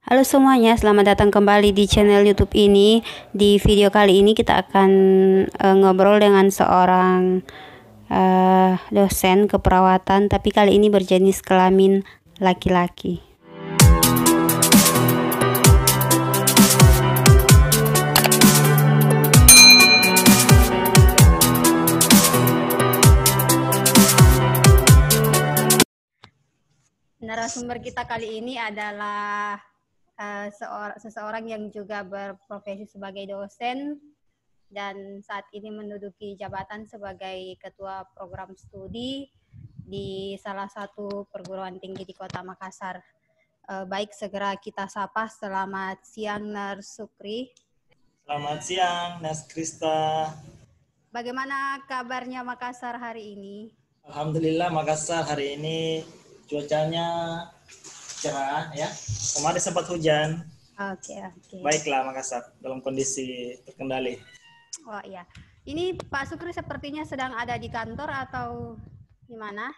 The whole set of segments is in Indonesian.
Halo semuanya, selamat datang kembali di channel YouTube ini. Di video kali ini kita akan ngobrol dengan seorang dosen keperawatan, tapi kali ini berjenis kelamin laki-laki. Narasumber kita kali ini adalah seseorang yang juga berprofesi sebagai dosen dan saat ini menduduki jabatan sebagai ketua program studi di salah satu perguruan tinggi di Kota Makassar. Baik, segera kita sapa. Selamat siang, Nurse Sukri. Selamat siang, Nas Krista. Bagaimana kabarnya Makassar hari ini? Alhamdulillah Makassar hari ini cuacanya cerah ya. Kemarin sempat hujan. Oke. Baiklah Makassar dalam kondisi terkendali. Oh iya. Ini Pak Sukri sepertinya sedang ada di kantor atau di mana?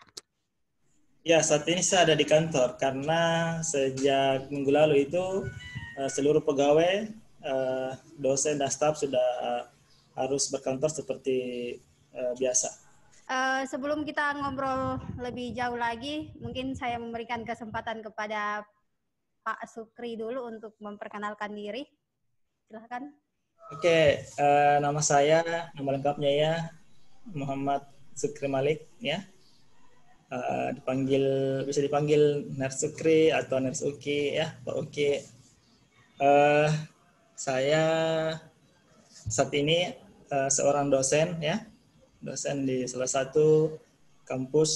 Ya, saat ini saya ada di kantor karena sejak minggu lalu itu seluruh pegawai, dosen dan staf sudah harus berkantor seperti biasa. Sebelum kita ngobrol lebih jauh lagi, mungkin saya memberikan kesempatan kepada Pak Sukri dulu untuk memperkenalkan diri. Silahkan. Oke, nama saya, nama lengkapnya ya Muhammad Sukri Malik ya. Bisa dipanggil Nurse Sukri atau Nurse Uki ya, Pak Uki. Saya saat ini seorang dosen ya, dosen di salah satu kampus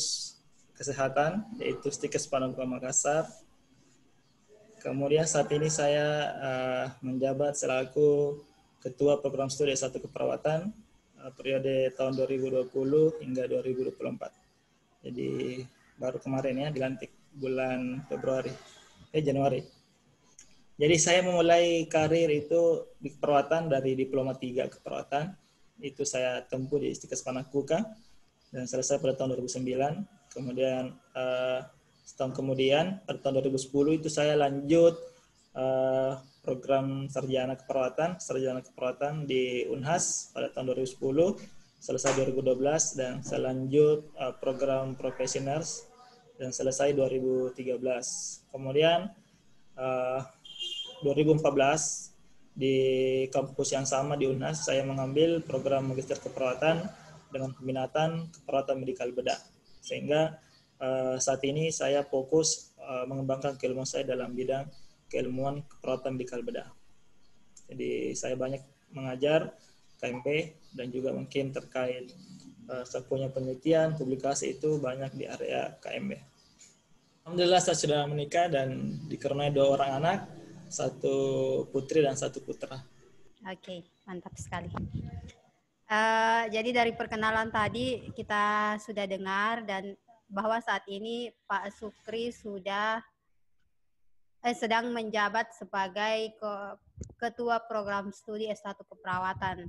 kesehatan yaitu Stikes Panorama Makassar. Kemudian saat ini saya menjabat selaku Ketua Program Studi S1 Keperawatan periode tahun 2020 hingga 2024. Jadi baru kemarin ya dilantik bulan Januari. Jadi saya memulai karir itu di keperawatan dari diploma 3 keperawatan. Itu saya tempuh di Istikes Panakuka dan selesai pada tahun 2009. Kemudian setahun kemudian pada tahun 2010 itu saya lanjut program sarjana keperawatan di Unhas pada tahun 2010, selesai 2012 dan saya lanjut program professionals dan selesai 2013. Kemudian 2014 di kampus yang sama di Unhas saya mengambil program magister keperawatan dengan peminatan keperawatan medikal bedah, sehingga saat ini saya fokus mengembangkan keilmuan saya dalam bidang keilmuan keperawatan medikal bedah. Jadi saya banyak mengajar KMP dan juga mungkin terkait saya punya penelitian, publikasi itu banyak di area KMB. Alhamdulillah saya sudah menikah dan dikaruniai 2 orang anak, 1 putri dan 1 putra. Oke, mantap sekali. Jadi dari perkenalan tadi kita sudah dengar dan bahwa saat ini Pak Sukri sudah sedang menjabat sebagai Ketua Program Studi S1 Keperawatan.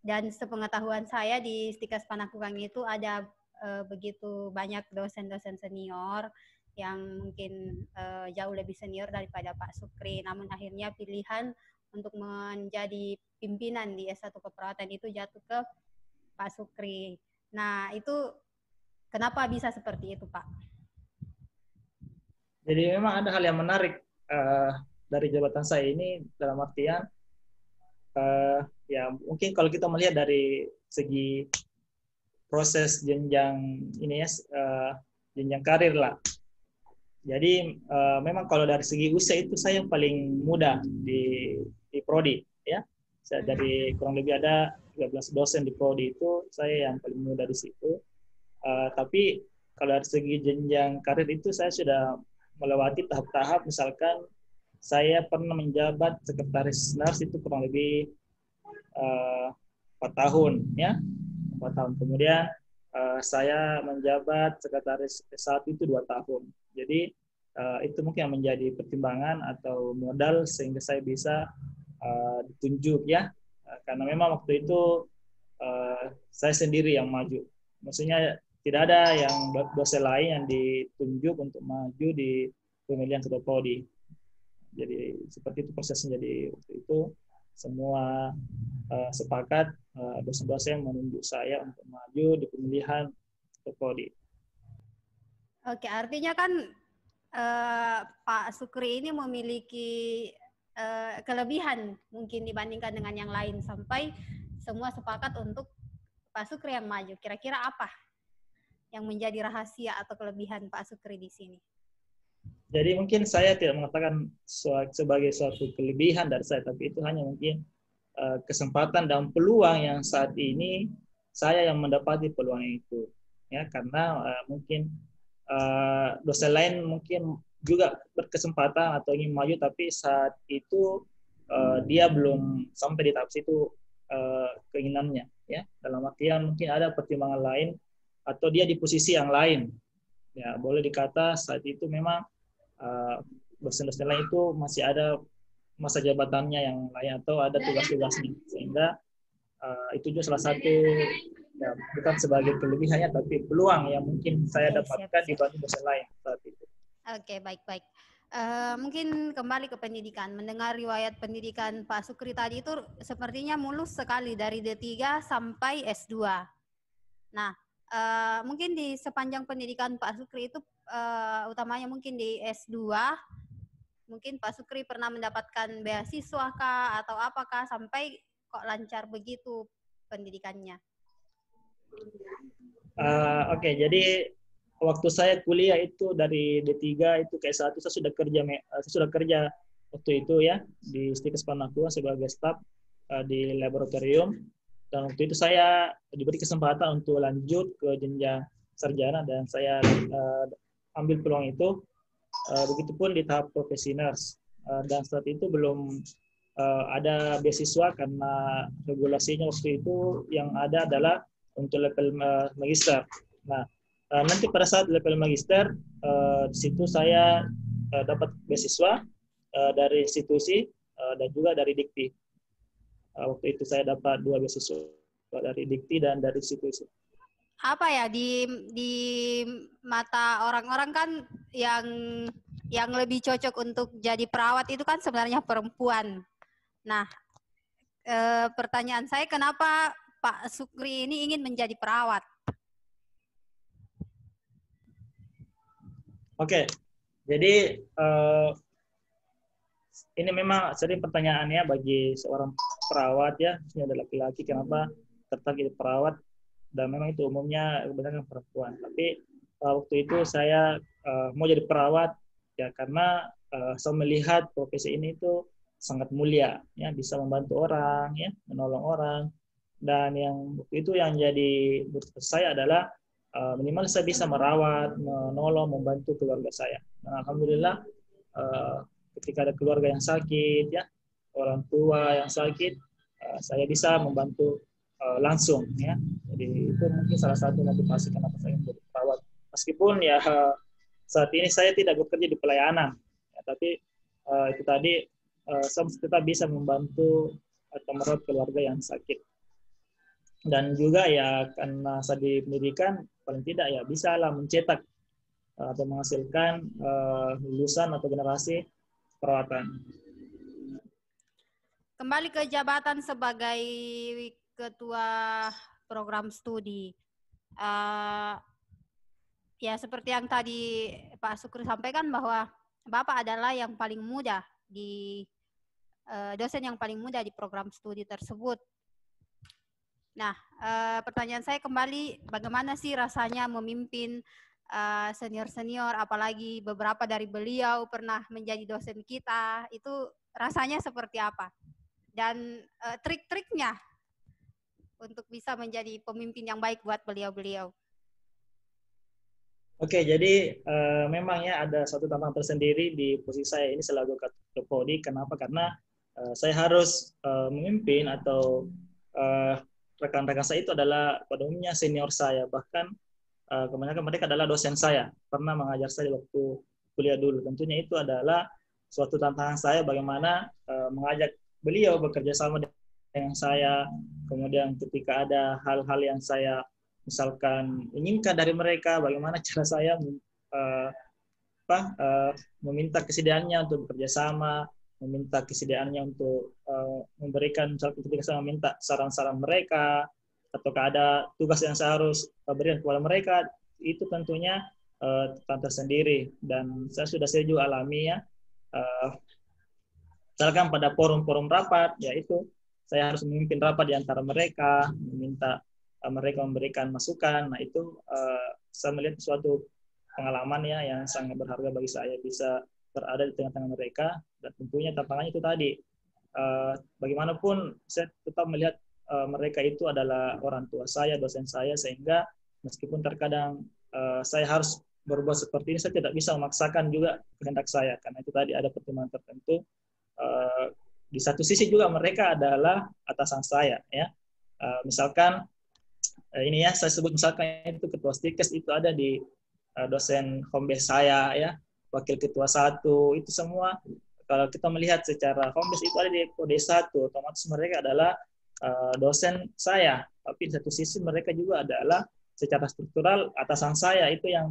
Dan sepengetahuan saya di Stikas Panakukang itu ada begitu banyak dosen-dosen senior yang mungkin jauh lebih senior daripada Pak Sukri. Namun akhirnya pilihan untuk menjadi pimpinan di S1 Keperawatan itu jatuh ke Pak Sukri. Nah, itu kenapa bisa seperti itu, Pak? Jadi memang ada hal yang menarik dari jabatan saya ini dalam artian ya mungkin kalau kita melihat dari segi proses jenjang ini ya jenjang karir lah. Jadi memang kalau dari segi usia itu saya yang paling muda di prodi ya. Saya dari kurang lebih ada 13 dosen di prodi itu saya yang paling muda di situ. Tapi kalau dari segi jenjang karir itu saya sudah melewati tahap-tahap, misalkan saya pernah menjabat sekretaris nurse itu kurang lebih 4 tahun ya, 4 tahun. Kemudian saya menjabat sekretaris S1 itu 2 tahun. Jadi itu mungkin yang menjadi pertimbangan atau modal sehingga saya bisa ditunjuk ya, karena memang waktu itu saya sendiri yang maju. Maksudnya tidak ada yang dosen lain yang ditunjuk untuk maju di pemilihan ketua prodi. Jadi seperti itu prosesnya. Jadi waktu itu semua sepakat dosen-dosen menunjuk saya untuk maju di pemilihan ketua prodi. Oke, artinya kan Pak Sukri ini memiliki kelebihan mungkin dibandingkan dengan yang lain sampai semua sepakat untuk Pak Sukri yang maju. Kira-kira apa yang menjadi rahasia atau kelebihan Pak Sukri di sini? Jadi mungkin saya tidak mengatakan sebagai suatu kelebihan dari saya, tapi itu hanya mungkin kesempatan dan peluang yang saat ini saya yang mendapati peluang itu. Ya, karena mungkin dosen lain mungkin juga berkesempatan atau ingin maju, tapi saat itu dia belum sampai di tahap situ keinginannya. Ya, dalam artian mungkin ada pertimbangan lain atau dia di posisi yang lain. Ya, boleh dikata saat itu memang dosen-dosen lain itu masih ada masa jabatannya yang lain atau ada tugas-tugasnya, sehingga itu juga salah satu ya, bukan sebagai kelebihannya tapi peluang yang mungkin saya dapatkan dibanding dosen lain saat itu. Oke, baik-baik. Mungkin kembali ke pendidikan. Mendengar riwayat pendidikan Pak Sukri tadi itu sepertinya mulus sekali dari D3 sampai S2. Nah, mungkin di sepanjang pendidikan Pak Sukri itu utamanya mungkin di S2, mungkin Pak Sukri pernah mendapatkan beasiswa kah atau apakah sampai kok lancar begitu pendidikannya? Oke, jadi waktu saya kuliah itu dari D3 itu ke S1 saya sudah kerja waktu itu ya di Stikes Panakua sebagai staf di laboratorium, dan waktu itu saya diberi kesempatan untuk lanjut ke jenjang sarjana dan saya ambil peluang itu. Begitupun di tahap profesi nurse, dan saat itu belum ada beasiswa karena regulasinya waktu itu yang ada adalah untuk level magister. Nah, nanti pada saat level magister, di situ saya dapat beasiswa dari institusi dan juga dari Dikti. Waktu itu saya dapat 2 beasiswa dari Dikti dan dari institusi. Apa ya di mata orang-orang kan yang lebih cocok untuk jadi perawat itu kan sebenarnya perempuan. Nah, pertanyaan saya kenapa Pak Sukri ini ingin menjadi perawat? Oke, jadi ini memang sering pertanyaannya bagi seorang perawat ya, ini ada laki-laki kenapa tertarik jadi perawat, dan memang itu umumnya kebanyakan perempuan. Tapi waktu itu saya mau jadi perawat ya karena saya melihat profesi ini itu sangat mulia, ya bisa membantu orang, ya menolong orang, dan yang waktu itu yang jadi butuh saya adalah minimal saya bisa merawat, menolong, membantu keluarga saya. Nah, alhamdulillah ketika ada keluarga yang sakit, ya orang tua yang sakit, saya bisa membantu langsung, ya. Jadi itu mungkin salah satu motivasi kenapa saya menjadi perawat. Meskipun ya saat ini saya tidak bekerja di pelayanan, ya, tapi itu tadi saya tetap bisa membantu atau merawat keluarga yang sakit. Dan juga ya karena saya di pendidikan paling tidak ya bisa lah mencetak atau menghasilkan lulusan atau generasi perawatan. Kembali ke jabatan sebagai ketua program studi. Ya seperti yang tadi Pak Sukri sampaikan bahwa Bapak adalah yang paling muda di dosen yang paling muda di program studi tersebut. Nah, pertanyaan saya kembali, bagaimana sih rasanya memimpin senior-senior, apalagi beberapa dari beliau pernah menjadi dosen kita, itu rasanya seperti apa? Dan trik-triknya untuk bisa menjadi pemimpin yang baik buat beliau-beliau. Oke, jadi memang ya ada satu tantangan tersendiri di posisi saya ini selaku ketua prodi. Kenapa? Karena saya harus memimpin atau rekan-rekan saya itu adalah pada umumnya senior saya. Bahkan kebanyakan mereka adalah dosen saya. Pernah mengajar saya waktu kuliah dulu. Tentunya itu adalah suatu tantangan saya bagaimana mengajak beliau bekerja sama dengan saya. Kemudian ketika ada hal-hal yang saya misalkan inginkan dari mereka, bagaimana cara saya meminta kesediaannya untuk bekerja sama, meminta kesediaannya untuk memberikan, ketika saya meminta saran-saran mereka, ataukah ada tugas yang saya harus berikan kepada mereka, itu tentunya tante sendiri. Dan saya juga alami ya, misalkan pada forum-forum rapat, yaitu saya harus memimpin rapat di antara mereka, meminta mereka memberikan masukan. Nah itu saya melihat suatu pengalaman ya yang sangat berharga bagi saya, bisa berada di tengah-tengah mereka. Dan tentunya tantangannya itu tadi, bagaimanapun saya tetap melihat mereka itu adalah orang tua saya, dosen saya, sehingga meskipun terkadang saya harus berbuat seperti ini, saya tidak bisa memaksakan juga kehendak saya, karena itu tadi ada pertimbangan tertentu. Di satu sisi juga mereka adalah atasan saya ya. Misalkan ini ya, saya sebut misalkan itu ketua stikes itu ada di dosen home base saya ya, wakil ketua 1, itu semua kalau kita melihat secara home base itu ada di kode 1, otomatis mereka adalah dosen saya. Tapi di satu sisi mereka juga adalah secara struktural atasan saya. Itu yang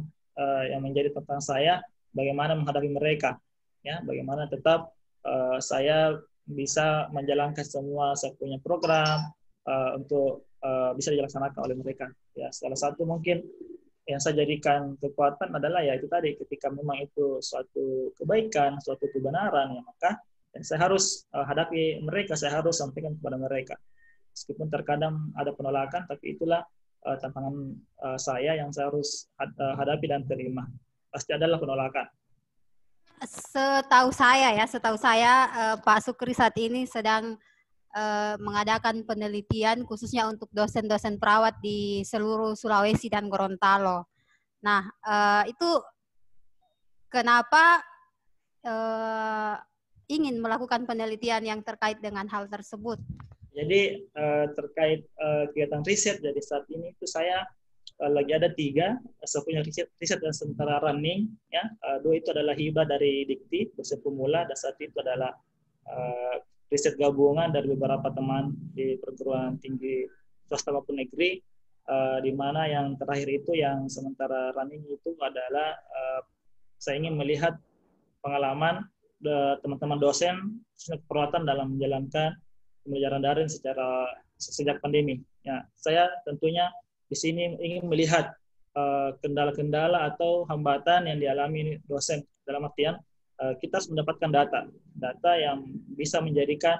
menjadi tantangan saya, bagaimana menghadapi mereka ya, bagaimana tetap saya bisa menjalankan semua saya punya program untuk bisa dilaksanakan oleh mereka ya. Salah satu mungkin yang saya jadikan kekuatan adalah ya itu tadi, ketika memang itu suatu kebaikan, suatu kebenaran ya, maka saya harus hadapi mereka, saya harus sampaikan kepada mereka. Meskipun terkadang ada penolakan, tapi itulah tantangan saya yang saya harus hadapi dan terima. Pasti adalah penolakan. Setahu saya Pak Sukri saat ini sedang mengadakan penelitian khususnya untuk dosen-dosen perawat di seluruh Sulawesi dan Gorontalo. Nah, itu kenapa ingin melakukan penelitian yang terkait dengan hal tersebut? Jadi terkait kegiatan riset dari saat ini itu saya lagi ada 3. Saya punya riset dan sementara running ya. 2 itu adalah hibah dari Dikti, dosen pemula, dan saat itu adalah riset gabungan dari beberapa teman di perguruan tinggi swasta maupun negeri, di mana yang terakhir itu yang sementara running itu adalah saya ingin melihat pengalaman teman-teman dosen keperawatan dalam menjalankan pembelajaran daring sejak pandemi. Ya, saya tentunya di sini ingin melihat kendala-kendala atau hambatan yang dialami dosen, dalam artian kita harus mendapatkan data yang bisa menjadikan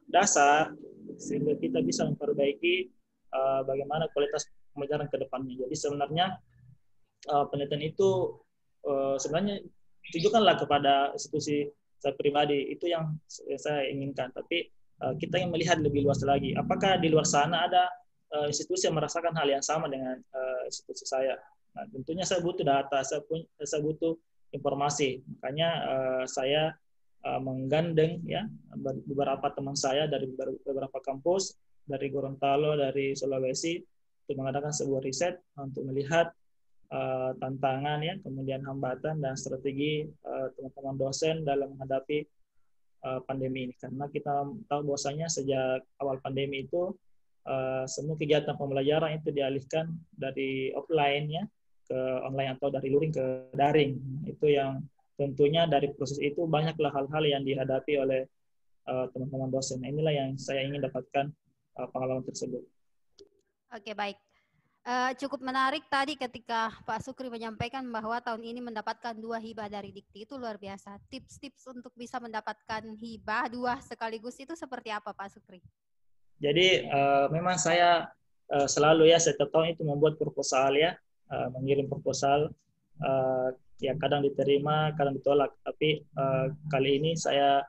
dasar sehingga kita bisa memperbaiki bagaimana kualitas pembelajaran ke depannya. Jadi sebenarnya penelitian itu sebenarnya tujukanlah kepada institusi saya pribadi, itu yang saya inginkan. Tapi kita ingin melihat lebih luas lagi. Apakah di luar sana ada institusi yang merasakan hal yang sama dengan institusi saya? Nah, tentunya saya butuh data, saya butuh informasi. Makanya saya menggandeng ya beberapa teman saya dari beberapa kampus, dari Gorontalo, dari Sulawesi, untuk mengadakan sebuah riset untuk melihat tantangan ya, kemudian hambatan dan strategi teman-teman dosen dalam menghadapi pandemi ini. Karena kita tahu bahwasanya sejak awal pandemi itu semua kegiatan pembelajaran itu dialihkan dari offline ya ke online atau dari luring ke daring. Itu yang tentunya dari proses itu banyaklah hal-hal yang dihadapi oleh teman-teman dosen. Inilah yang saya ingin dapatkan pengalaman tersebut. Oke, baik. Cukup menarik tadi ketika Pak Sukri menyampaikan bahwa tahun ini mendapatkan 2 hibah dari Dikti, itu luar biasa. Tips-tips untuk bisa mendapatkan hibah 2 sekaligus itu seperti apa Pak Sukri? Jadi memang saya selalu ya setiap tahun itu membuat proposal ya, mengirim proposal yang kadang diterima, kadang ditolak. Tapi kali ini saya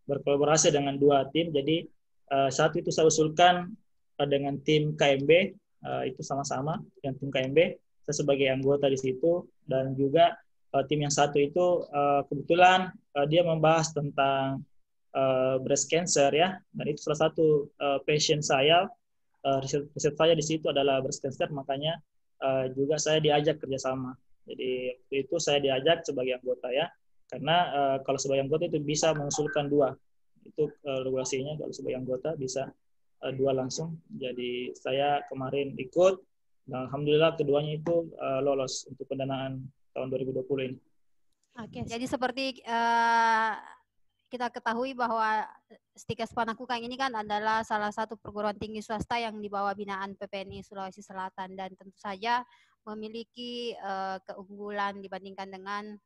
berkolaborasi dengan 2 tim. Jadi satu itu saya usulkan dengan tim KMB, itu sama-sama dengan tim KMB. Saya sebagai anggota di situ, dan juga tim yang satu itu kebetulan dia membahas tentang breast cancer ya, dan itu salah satu passion saya. Riset saya di situ adalah breast cancer, makanya juga saya diajak kerjasama. Jadi waktu itu saya diajak sebagai anggota ya, karena kalau sebagai anggota itu bisa mengusulkan 2, itu regulasinya. Kalau sebagai anggota bisa 2 langsung. Jadi saya kemarin ikut, dan alhamdulillah keduanya itu lolos untuk pendanaan tahun 2020 ini. Oke, jadi seperti kita ketahui bahwa Stikes Panakukang ini kan adalah salah satu perguruan tinggi swasta yang di bawah binaan PPNI Sulawesi Selatan, dan tentu saja memiliki keunggulan dibandingkan dengan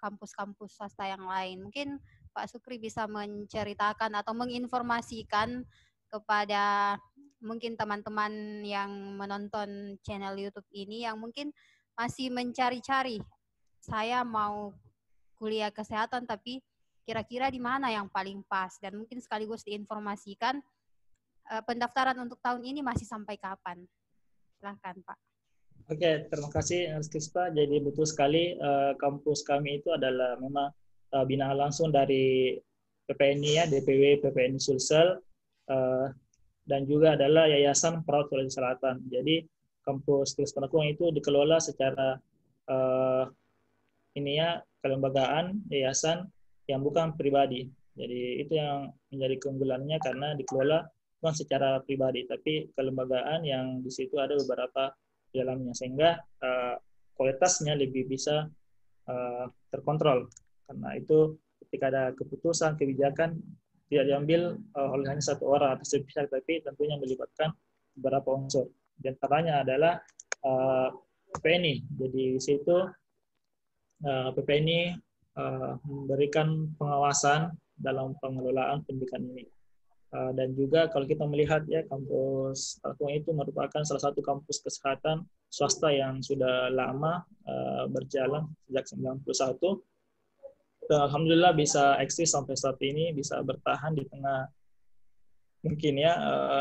kampus-kampus swasta yang lain. Mungkin Pak Sukri bisa menceritakan atau menginformasikan kepada mungkin teman-teman yang menonton channel YouTube ini yang mungkin masih mencari-cari, saya mau kuliah kesehatan tapi kira-kira di mana yang paling pas, dan mungkin sekaligus diinformasikan pendaftaran untuk tahun ini masih sampai kapan. Silahkan Pak. Oke, terima kasih Rizkispa. Jadi betul sekali kampus kami itu adalah memang binaan langsung dari PPNI ya, DPW PPNI Sulsel, dan juga adalah Yayasan Perawat Sulawesi Selatan. Jadi kampus Stikes Panakukang itu dikelola secara ini ya, kelembagaan yayasan yang bukan pribadi. Jadi itu yang menjadi keunggulannya karena dikelola bukan secara pribadi, tapi kelembagaan yang di situ ada beberapa di dalamnya, sehingga kualitasnya lebih bisa terkontrol. Karena itu ketika ada keputusan, kebijakan tidak diambil oleh hanya satu orang atau sepihak, tapi tentunya melibatkan beberapa unsur. Di antaranya adalah PPNI. Jadi di situ PPNI memberikan pengawasan dalam pengelolaan pendidikan ini. Dan juga kalau kita melihat ya, kampus Panakukang itu merupakan salah satu kampus kesehatan swasta yang sudah lama berjalan sejak 1991. Dan alhamdulillah bisa eksis sampai saat ini, bisa bertahan di tengah mungkin ya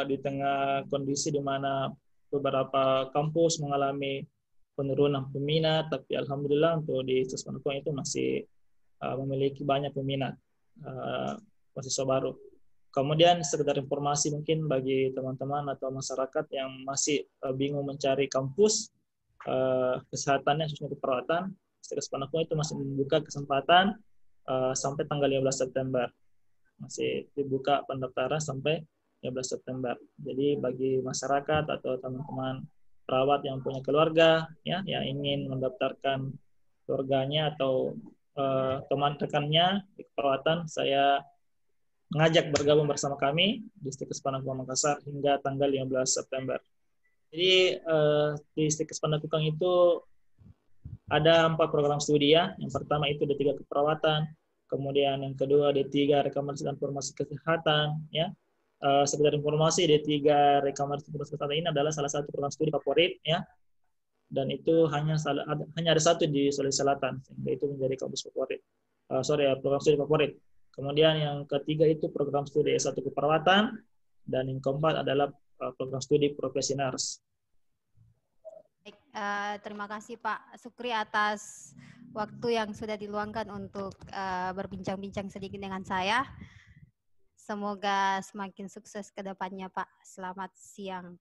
di tengah kondisi di mana beberapa kampus mengalami penurunan peminat, tapi alhamdulillah untuk di Stikes Panakukang itu masih memiliki banyak peminat mahasiswa baru. Kemudian sekedar informasi mungkin bagi teman-teman atau masyarakat yang masih bingung mencari kampus kesehatannya khususnya keperawatan, Stikes Panakukang itu masih membuka kesempatan sampai tanggal 15 September. Masih dibuka pendaftaran sampai 15 September. Jadi bagi masyarakat atau teman-teman perawat yang punya keluarga ya, yang ingin mendaftarkan keluarganya atau teman rekannya di keperawatan, saya mengajak bergabung bersama kami di Stikes Panakukang Makassar hingga tanggal 15 September. Jadi di Stikes Panakukang itu ada 4 program studi ya. Yang pertama itu D3 keperawatan, kemudian yang kedua D3 rekomendasi dan formasi kesehatan ya. Sekedar informasi, D3 rekomendasi dan formasi kesehatan ini adalah salah satu program studi favorit ya. Dan itu hanya ada satu di Sulawesi Selatan, sehingga itu menjadi kampus favorit. Program studi favorit. Kemudian yang ketiga itu program studi S1 keperawatan, dan yang keempat adalah program studi profesi nurse. Baik, terima kasih Pak Sukri atas waktu yang sudah diluangkan untuk berbincang-bincang sedikit dengan saya. Semoga semakin sukses ke depannya Pak. Selamat siang.